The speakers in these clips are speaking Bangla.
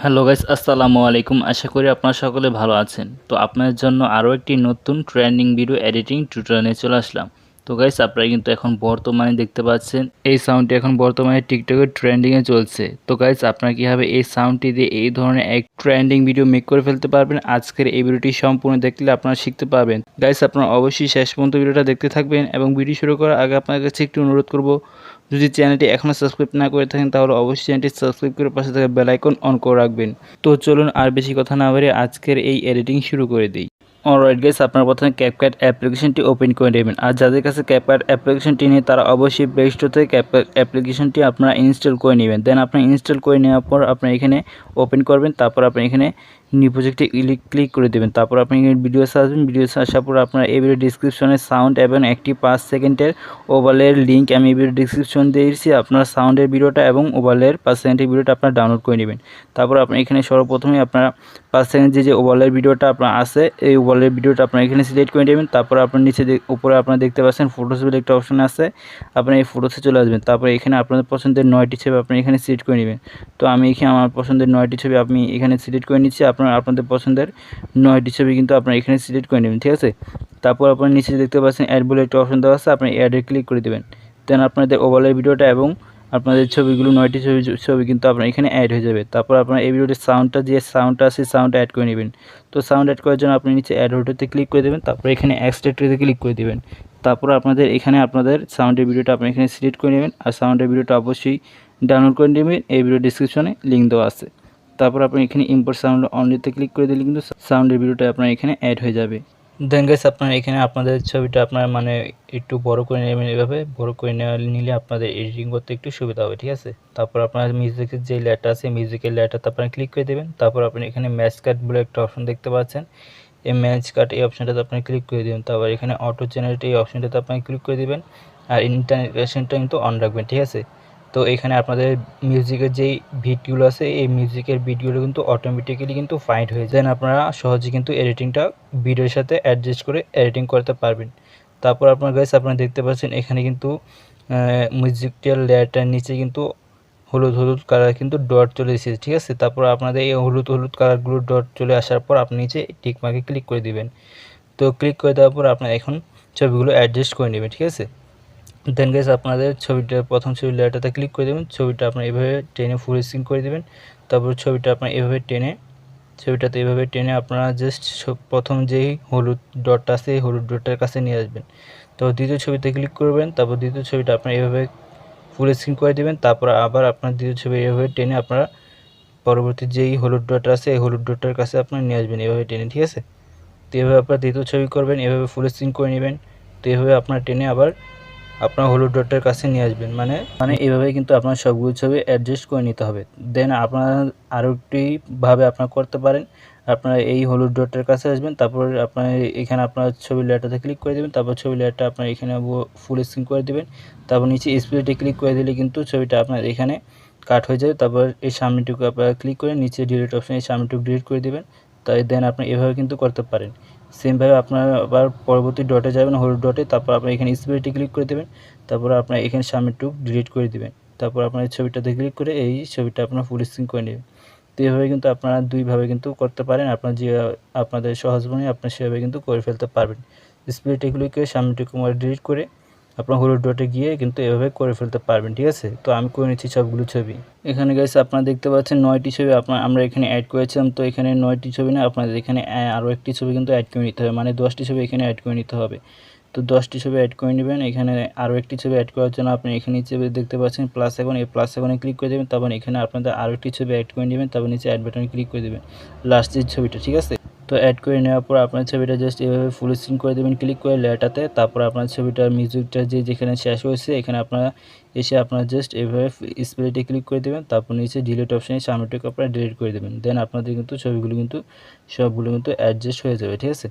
হ্যালো গাইস, আসসালামু আলাইকুম। আশা করি আপনারা সকলে ভালো আছেন। তো আপনাদের জন্য আরও একটি নতুন ট্রেন্ডিং ভিডিও এডিটিং টিউটোরিয়াল নিয়ে চলে আসলাম। তো গাইস, আপনারা কিন্তু এখন বর্তমানে দেখতে পাচ্ছেন এই সাউন্ডটি এখন বর্তমানে টিকটকের ট্রেন্ডিংয়ে চলছে। তো গাইস, আপনারা কীভাবে এই সাউন্ডটি দিয়ে এই ধরনের এক ট্রেন্ডিং ভিডিও মেক করে ফেলতে পারবেন, আজকের এই ভিডিওটি সম্পূর্ণ দেখলে আপনারা শিখতে পারবেন। গাইস, আপনারা অবশ্যই শেষ পর্যন্ত ভিডিওটা দেখতে থাকবেন এবং ভিডিও শুরু করার আগে আপনার কাছে একটু অনুরোধ করব, যদি চ্যানেলটি এখনও সাবস্ক্রাইব না করে থাকেন তাহলে অবশ্যই চ্যানেলটি সাবস্ক্রাইব করে পাশে থাকা বেল আইকন অন করে রাখবেন। তো চলুন আর বেশি কথা না বলে আজকের এই এডিটিং শুরু করে দিই। অলরাইট গাইস, আপনারা প্রথমে ক্যাপকাট অ্যাপ্লিকেশনটি ওপেন করে নেবেন। আর যাদের কাছে ক্যাপকাট অ্যাপ্লিকেশনটি নেই তারা অবশ্যই প্লে স্টোর থেকে ক্যাপকাট অ্যাপ্লিকেশনটি আপনারা ইনস্টল করে নেবেন। দেন আপনারা ইনস্টল করে নেওয়ার পর আপনারা এখানে ওপেন করবেন, তারপর আপনি এখানে নিউ প্রজেক্টে ক্লিক করে দেবেন। তারপর আপনি এখানে ভিডিওস আসবেন, ভিডিওস আসার পর আপনারা এই ভিডিও ডিসক্রিপশনে সাউন্ড এবং একটি 5 সেকেন্ডের ওভারলের লিঙ্ক আমি এই ভিডিও ডিসক্রিপশন দিয়েছি। আপনার সাউন্ডের ভিডিওটা এবং ওভারলের 5 সেকেন্ডের ভিডিওটা আপনারা ডাউনলোড করে নেবেন। তারপর আপনি এখানে সর্বপ্রথমে আপনারা 5 সেকেন্ড যে ওভারলের ভিডিওটা আপনার আছে এই ওভারলের ভিডিওটা আপনারা এখানে সিলেক্ট করে নেবেন। তারপর আপনার নিচে উপরে আপনারা দেখতে পাচ্ছেন ফটোস বলে একটা অপশন আছে, আপনারা এই ফটোসে চলে আসবেন। তারপর এখানে আপনাদের পছন্দের 9টি ছবি আপনি এখানে সিলেক্ট করে নেবেন। তো আমি এখানে আমার পছন্দের 9টি ছবি আমি এখানে সিলেক্ট করে নিচ্ছি। আপনারা আপনাদের পছন্দের 9টি ছবি কিন্তু আপনারা এখানে সিলেক্ট করে নেবেন, ঠিক আছে। তারপর আপনারা নিচে দেখতে পাচ্ছেন অ্যাড বলে একটা অপশন দেওয়া আছে, আপনি অ্যাডে ক্লিক করে দেবেন। দেন আপনাদের ওভারলের ভিডিওটা এবং আপনাদের ছবিগুলো 9টি ছবি কিন্তু আপনার এখানে অ্যাড হয়ে যাবে। তারপর আপনারা এই ভিডিওটির সাউন্ডটা যে সাউন্ডটা আছে সাউন্ডটা অ্যাড করে নেবেন। তো সাউন্ড অ্যাড করার জন্য আপনি নিচে অ্যাড হোটোতে ক্লিক করে দেবেন, তারপর এখানে এক্সট্রাক্টতে ক্লিক করে দেবেন। তারপর আপনাদের এখানে আপনাদের সাউন্ডের ভিডিওটা আপনি এখানে সিলেক্ট করে নেবেন। আর সাউন্ডের ভিডিওটা অবশ্যই ডাউনলোড করে নেবেন, এই ভিডিও ডিসক্রিপশনে লিঙ্ক দেওয়া আছে। তারপর আপনি এখানে ইম্পোর্ট সাউন্ড অনলিতে ক্লিক করে দিলে কিন্তু সাউন্ডের ভিডিওটা আপনার এখানে অ্যাড হয়ে যাবে। দেন গাইস, আপনারা এখানে আপনাদের ছবিটা আপনার মানে একটু বড় করে নেবেন। এভাবে বড় করে নিলে আপনাদের এডিটিং করতে একটু সুবিধা হবে, ঠিক আছে। তারপর আপনার মিউজিকের যে লেয়ারটা আছে মিউজিকের লেয়ারটাতে আপনারা ক্লিক করে দেবেন। তারপর আপনি এখানে ম্যাচ কাট বলে একটা অপশন দেখতে পাচ্ছেন, এই ম্যাচ কাট এই অপশনটাতে আপনি ক্লিক করে দেবেন। তারপর এখানে অটো জেনারেট এই অপশনটাতে আপনি ক্লিক করে দেবেন। আর ইন্টারনেশনটা কিন্তু অন রাখবেন, ঠিক আছে। তো এখানে আপনাদের মিউজিকের যেই বিটগুলো আছে এই মিউজিকের বিটগুলো কিন্তু অটোমেটিক্যালি কিন্তু ফাইন্ড হয়ে যায়। দেন আপনারা সহজে কিন্তু এডিটিংটা ভিডিওর সাথে অ্যাডজাস্ট করে এডিটিং করতে পারবেন। তারপর আপনার গাইস আপনারা দেখতে পাচ্ছেন এখানে কিন্তু মিউজিক্যাল লেয়ারটার নিচে কিন্তু হলুদ হলুদ কালার কিন্তু ডট চলে এসেছে, ঠিক আছে। তারপর আপনাদের এই হলুদ হলুদ কালারগুলো ডট চলে আসার পর আপনি নিচে টিক মার্কে ক্লিক করে দিবেন। তো ক্লিক করে দেওয়ার পর আপনার এখন ছবিগুলো অ্যাডজাস্ট করে নেবেন, ঠিক আছে। দেন গাইস আপনাদের ছবিটা প্রথম ছবির লেয়ারটাতে ক্লিক করে দেবেন, ছবিটা আপনার এভাবে টেনে ফুল স্ক্রিন করে দেবেন। তারপর ছবিটা আপনার এভাবে ছবিটাতে এভাবে টেনে আপনারা জাস্ট প্রথম যেই হলুদ ডটটা আছে এই হলুদ ডটটার কাছে নিয়ে আসবেন। তো দ্বিতীয় ছবিতে ক্লিক করবেন, তারপর দ্বিতীয় ছবিটা আপনার এভাবে ফুল স্ক্রিন করে দেবেন। তারপর আবার আপনার দ্বিতীয় ছবি এভাবে টেনে আপনারা পরবর্তী যেই হলুদ ডট আছে এই হলুদ ডটটার কাছে আপনারা নিয়ে আসবেন এভাবে টেনে, ঠিক আছে। তো এভাবে আপনার দ্বিতীয় ছবি করবেন, এভাবে ফুল স্ক্রিন করে নেবেন। তো এভাবে আপনার টেনে আবার আপনার হলুদ ডটের কাছে নিয়ে আসবেন, মানে এইভাবে কিন্তু আপনার সবগুলো ছবি অ্যাডজাস্ট করে নিতে হবে। দেন আপনারা আরও একটিভাবে আপনারা করতে পারেন, আপনারা এই হলুদ ডটের কাছে আসবেন, তারপর আপনার এখানে আপনার ছবি লেয়ারটাতে ক্লিক করে দেবেন। তারপর ছবি লেয়ারটা আপনার এখানে ফুল স্ক্রিন করে দেবেন। তারপর নিচে স্প্লিটে ক্লিক করে দিলে কিন্তু ছবিটা আপনার এখানে কাট হয়ে যাবে। তারপর এই সামনেটুকু আপনারা ক্লিক করে নিচে ডিলিট অপশানে এই সামনেটুকু ডিলিট করে দেবেন। তাই দেন আপনি এভাবে কিন্তু করতে পারেন। সেমভাবে আপনারা আবার পরবর্তী ডটে যাবেন, হলুদ ডটে, তারপর আপনি এখানে স্প্লিটে ক্লিক করে দেবেন। তারপর আপনার এখানে সামনেটুকু ডিলিট করে দেবেন। তারপর আপনার ছবিটাতে ক্লিক করে এই ছবিটা আপনার ফুল স্ক্রিন করে নেবেন। তো এভাবে কিন্তু আপনারা দুইভাবে কিন্তু করতে পারেন, আপনার যে আপনাদের সহজ মনে আপনার সেভাবে কিন্তু করে ফেলতে পারবেন। স্প্লিটে ক্লিক করে সামনেটুকু ডিলিট করে আপনার হলুদ ডটে গিয়ে কিন্তু এভাবে করে ফেলতে পারবেন, ঠিক আছে। তো আমি করে নিচ্ছি সবগুলো ছবি। এখানে গাইস আপনারা দেখতে পাচ্ছেন 9টি ছবি আমরা এখানে অ্যাড করেছিলাম। তো এখানে 9টি ছবি না, আপনাদের এখানে আরও একটি ছবি কিন্তু অ্যাড করে নিতে হবে, মানে 10টি ছবি এখানে অ্যাড করে নিতে হবে। তো 10টি ছবি অ্যাড করে নেবেন। এখানে আরও একটি ছবি অ্যাড করার জন্য আপনি এখানে নিচে দেখতে পাচ্ছেন প্লাস আইকন, এই প্লাস আইকনে ক্লিক করে দেবেন। তারপর এখানে আপনাদের আরও একটি ছবি অ্যাড করে নেবেন, তারপর নিচে অ্যাড বাটনে ক্লিক করে দেবেন লাস্ট যে ছবিটা, ঠিক আছে। তো অ্যাড করে নেওয়ার পর আপনার ছবিটা জাস্ট এভাবে ফুল স্ক্রিন করে দেবেন ক্লিক করে লেয়ারটাতে। তারপর আপনার ছবিটার মিউজিকটা যেখানে শেষ হয়েছে এখানে আপনারা এসে আপনারা জাস্ট এভাবে স্প্লিটে ক্লিক করে দেবেন। তারপর নিচে ডিলিট অপশানে সামনেটুকু আপনারা ডিলিট করে দেবেন। দেন আপনাদের কিন্তু ছবিগুলো কিন্তু সবগুলো কিন্তু অ্যাডজাস্ট হয়ে যাবে, ঠিক আছে।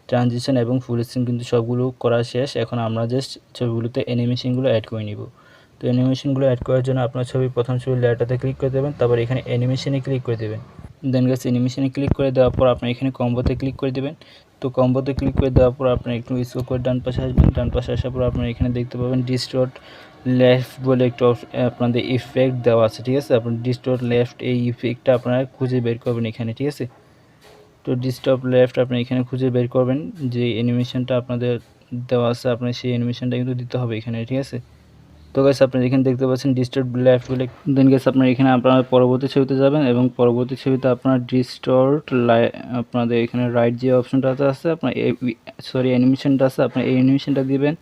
ট্রানজিশন এবং ফুল স্ক্রিন কিন্তু সবগুলো করা শেষ। এখন আমরা জাস্ট ছবিগুলোতে অ্যানিমেশনগুলো অ্যাড করে নিব। তো অ্যানিমেশনগুলো অ্যাড করার জন্য আপনার প্রথম ছবির লেয়ারটাতে ক্লিক করে দেবেন, তারপর এখানে অ্যানিমেশনে ক্লিক করে দেবেন। দেন গাইস অ্যানিমেশনে ক্লিক করে দেওয়ার পর আপনি এখানে কম্বোতে ক্লিক করে দেবেন। তো কম্বোতে ক্লিক করে দেওয়ার পর আপনি একটু স্ক্রল করে ডান পাশে আসবেন। ডান পাশে আসার পর আপনারা এখানে দেখতে পাবেন ডিস্টর্ট লেফট বলে একটা আপনাদের ইফেক্ট দেওয়া আছে, ঠিক আছে। আপনার ডিস্টর্ট লেফট এই ইফেক্টটা আপনারা খুঁজে বের করবেন এখানে, ঠিক আছে। তো ডিস্টর্ট লেফট আপনি এখানে খুঁজে বের করবেন, যে অ্যানিমেশনটা আপনাদের দেওয়া আছে আপনার সেই অ্যানিমেশনটা কিন্তু দিতে হবে এখানে, ঠিক আছে। তো গাইস আপনারা এখানে দেখতে পাচ্ছেন ডিস্টর্ট লেফট বলে, দেন গাইস আপনারা এখানে আপনারা পরবর্তী ছবিতে যাবেন এবং পরবর্তী ছবিতে আপনার ডিস্টর্ট আপনাদের এখানে রাইট যে অপশনটা আছে আপনার অ্যানিমেশনটা আছে আপনার এই অ্যানিমেশনটা দিবেন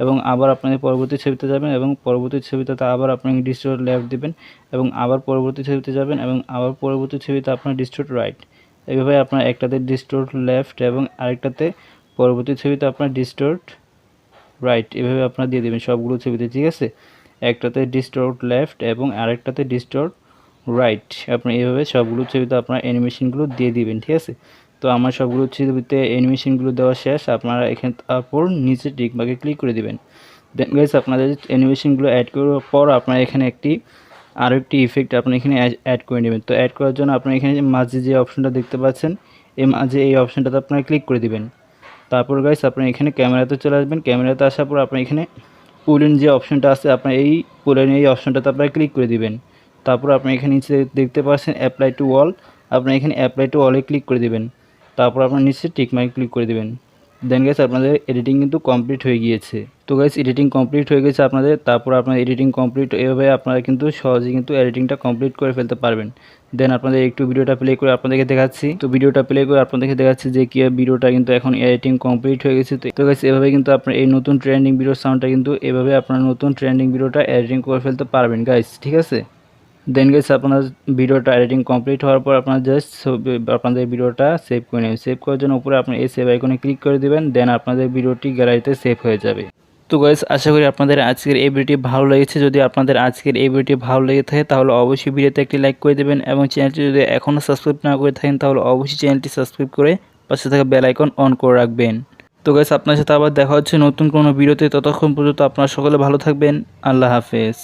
এবং আবার আপনাদের পরবর্তী ছবিতে যাবেন এবং পরবর্তী ছবিতে আবার আপনাকে ডিস্টর্ট লেফট দিবেন এবং আবার পরবর্তী ছবিতে যাবেন এবং আবার পরবর্তী ছবিতে আপনার ডিস্টর্ট রাইট। এইভাবে আপনার একটাতে ডিস্টর্ট লেফট এবং আরেকটাতে পরবর্তী ছবিতে আপনার ডিস্টর্ট রাইট, এভাবে আপনারা দিয়ে দেবেন সবগুলো ছবিতে, ঠিক আছে। একটাতে ডিস্টর্ট লেফট এবং আরেকটাতে ডিস্টর্ট রাইট, আপনি এইভাবে সবগুলো ছবিতে আপনার অ্যানিমেশনগুলো দিয়ে দিবেন, ঠিক আছে। তো আমার সবগুলো ছবিতে অ্যানিমেশনগুলো দেওয়া শেষ। আপনারা এখানে তারপর নিচে টিক মার্কে ক্লিক করে দিবেন। দেন গাইস আপনাদের অ্যানিমেশনগুলো অ্যাড করার পর আপনারা এখানে আরও একটি ইফেক্ট আপনি এখানে অ্যাড করে নেবেন। তো অ্যাড করার জন্য আপনারা এখানে মাঝে যে অপশনটা দেখতে পাচ্ছেন এই মাঝে এই অপশনটাতে আপনারা ক্লিক করে দিবেন। তারপর গাইস আপনি এখানে ক্যামেরাতে চলে আসবেন। ক্যামেরাতে আসার পর আপনি এখানে পুল ইন যে অপশনটা আছে আপনার এই পুল ইন এই অপশনটাতে আপনারা ক্লিক করে দিবেন। তারপর আপনি এখানে নিচে দেখতে পাচ্ছেন অ্যাপ্লাই টু অল, আপনি এখানে অ্যাপ্লাই টু অলে ক্লিক করে দিবেন। তারপর আপনার নিচে টিক মার্ক ক্লিক করে দিবেন। দেন গাইস আপনাদের এডিটিং কিন্তু কমপ্লিট হয়ে গিয়েছে। তো গাইস এডিটিং কমপ্লিট হয়ে গেছে আপনাদের। তারপর আপনার এডিটিং কমপ্লিট, এভাবে আপনারা কিন্তু সহজেই কিন্তু এডিটিংটা কমপ্লিট করে ফেলতে পারবেন। দেন আপনাদের একটু ভিডিওটা প্লে করে আপনাদেরকে দেখাচ্ছি। তো ভিডিওটা প্লে করে আপনাদেরকে দেখাচ্ছি যে কি ভিডিওটা কিন্তু এখন এডিটিং কমপ্লিট হয়ে গেছে। তো গাইস এভাবে কিন্তু আপনার এই নতুন ট্রেন্ডিং ভিডিও সাউন্ডটা কিন্তু এভাবে আপনার নতুন ট্রেন্ডিং ভিডিওটা এডিটিং করে ফেলতে পারবেন গাইস, ঠিক আছে। দেন গাইস আপনার ভিডিওটা এডিটিং কমপ্লিট হওয়ার পর আপনারা জাস্ট আপনাদের ভিডিওটা সেভ করে নেবেন। সেভ করার জন্য উপরে আপনি এই সেভ আইকনে ক্লিক করে দিবেন। দেন আপনাদের ভিডিওটি গ্যালারিতে সেভ হয়ে যাবে। তো গাইস আশা করি আপনাদের আজকের এই ভিডিওটি ভালো লেগেছে। যদি আপনাদের আজকের এই ভিডিওটি ভালো লেগে থাকে তাহলে অবশ্যই ভিডিওতে একটি লাইক করে দেবেন এবং চ্যানেলটি যদি এখনও সাবস্ক্রাইব না করে থাকেন তাহলে অবশ্যই চ্যানেলটি সাবস্ক্রাইব করে পাশে থাকা বেল আইকন অন করে রাখবেন। তো গাইস আপনার সাথে আবার দেখা হচ্ছে নতুন কোনো ভিডিওতে। ততক্ষণ পর্যন্ত আপনারা সকলে ভালো থাকবেন। আল্লাহ হাফেজ।